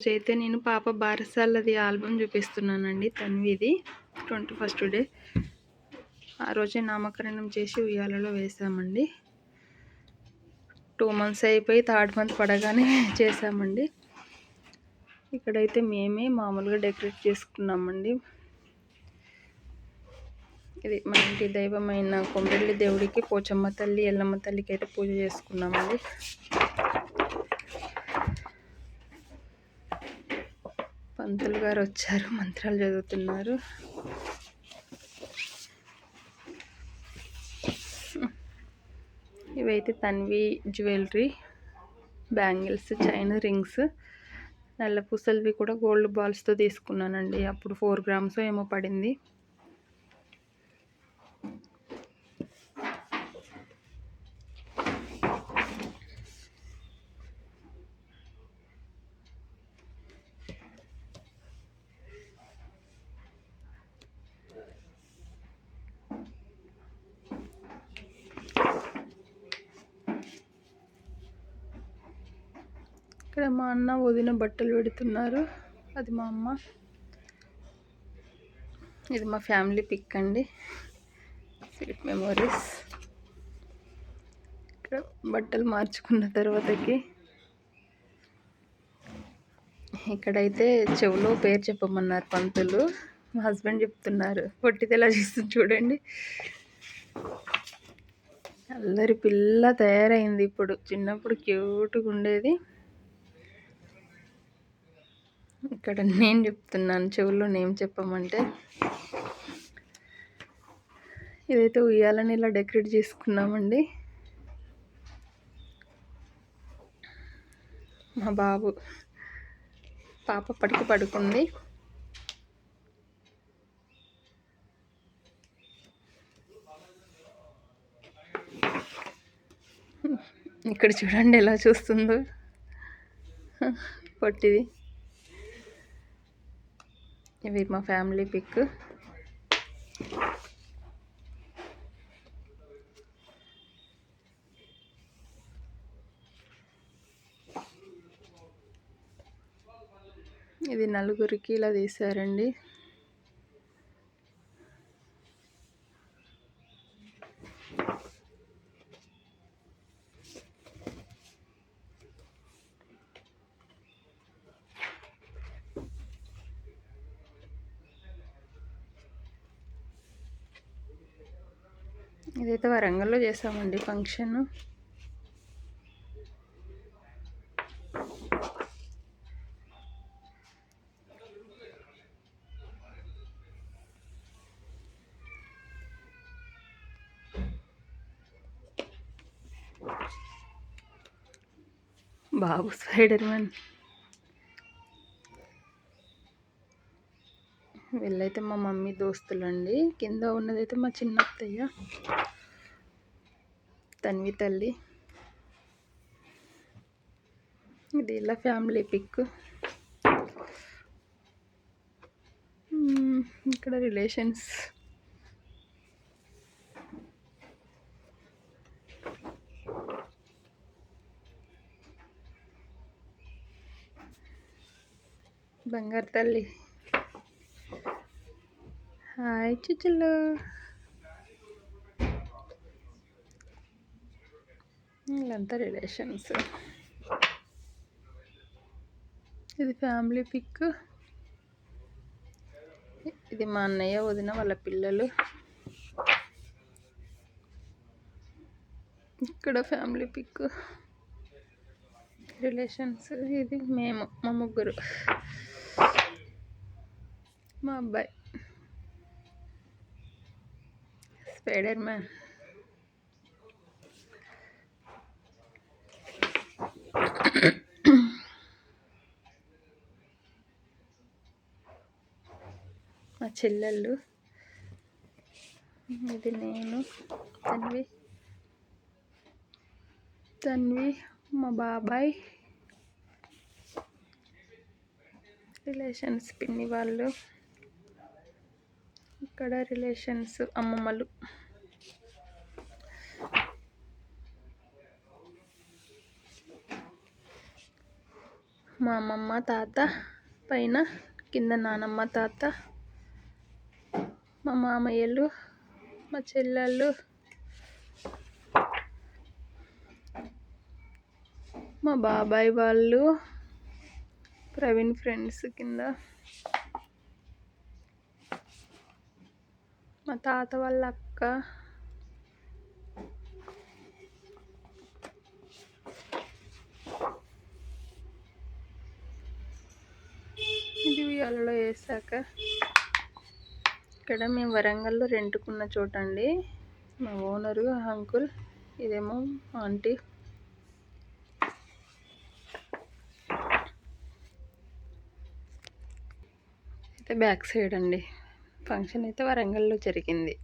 అయితే నేను పాప బారసాలది ఆల్బమ్ చూపిస్తున్నానండి. తన్విది 21st డే. ఆ రోజే నామకరణం చేసి ఉయ్యాలలో వేసామండి. 2 months అయిపోయి 3rd month పడగానే చేసామండి. ఇక్కడైతే మేమే మామూలుగా డెకరేట్ చేసుకున్నామండి. ఇది మా ఇంటి దైవమైన కొమ్రెల్లి దేవుడికి, పోచమ్మ తల్లి, ఎల్లమ్మ తల్లికి అయితే పూజ చేసుకున్నామండి. పంతులు గారు వచ్చారు, మంత్రాలు చదువుతున్నారు. ఇవైతే Tanvi jewellery, bangles, chain, rings, నల్ల పూసలవి కూడా గోల్డ్ బాల్స్తో తీసుకున్నానండి. అప్పుడు 4 grams ఏమో పడింది. ఇక్కడ మా అన్న వదిన బట్టలు పెడుతున్నారు. అది మా అమ్మ. ఇది మా ఫ్యామిలీ పిక్ అండి, స్వీట్ మెమోరీస్. ఇక్కడ బట్టలు మార్చుకున్న తర్వాతకి ఇక్కడైతే చెవులో పేరు చెప్పమన్నారు పంతులు. మా హస్బెండ్ చెప్తున్నారు. పొట్టిది ఎలా చేస్తుంది చూడండి. అల్లరి పిల్ల తయారైంది ఇప్పుడు. చిన్నప్పుడు క్యూట్గా ఉండేది. ఇక్కడ నేను చెప్తున్నాను చెవుల్లో నేమ్ చెప్పమంటే. ఇదైతే ఉయ్యాలని ఇలా డెకరేట్ చేసుకున్నామండి. మా బాబు, పాప పడికి పడుకుంది. ఇక్కడ చూడండి ఎలా చూస్తుందో పొట్టిది. ఇవి మా ఫ్యామిలీ పిక్. ఇది నలుగురికి ఇలా తీశారండి. ఇదైతే వరంగల్లో చేసామండి ఫంక్షన్. బాబు స్పైడర్ మ్యాన్. వీళ్ళైతే మా మమ్మీ దోస్తులండి. కింద ఉన్నదైతే మా చిన్నత్తయ్య, తన్వి తల్లి. ఇది ఇలా ఫ్యామిలీ పిక్. ఇక్కడ రిలేషన్స్. బంగారు తల్లి. హాయ్ చిచ్చులు. వీళ్ళంతా రిలేషన్స్. ఇది ఫ్యామిలీ పిక్. ఇది మా అన్నయ్య వదిన వాళ్ళ పిల్లలు. ఇక్కడ ఫ్యామిలీ పిక్, రిలేషన్స్. ఇది మేము, మా ముగ్గురు, మా అబ్బాయి స్పైడర్ మ్యాన్. మా చెల్లెళ్ళు. ఇది నేను, తన్వి, మా బాబాయ్, రిలేషన్స్ పిన్ని వాళ్ళు. ఇక్కడ రిలేషన్స్ అమ్మమ్మలు. మా అమ్మమ్మ తాత పైన, కింద నానమ్మ తాత, మా మామయ్యలు, మా చెల్లెళ్ళు, మా బాబాయ్ వాళ్ళు, ప్రవీణ్ ఫ్రెండ్స్ కింద, మా తాత వాళ్ళ అక్క, ఇది ఉయ్యాలలో వేసాక ఇక్కడ మేము వరంగల్లో రెంట్కున్న చోట అండి. మా ఓనరు అంకుల్, ఇదేమో ఆంటీ. అయితే బ్యాక్ సైడ్ అండి. ఫంక్షన్ అయితే వరంగల్లో జరిగింది.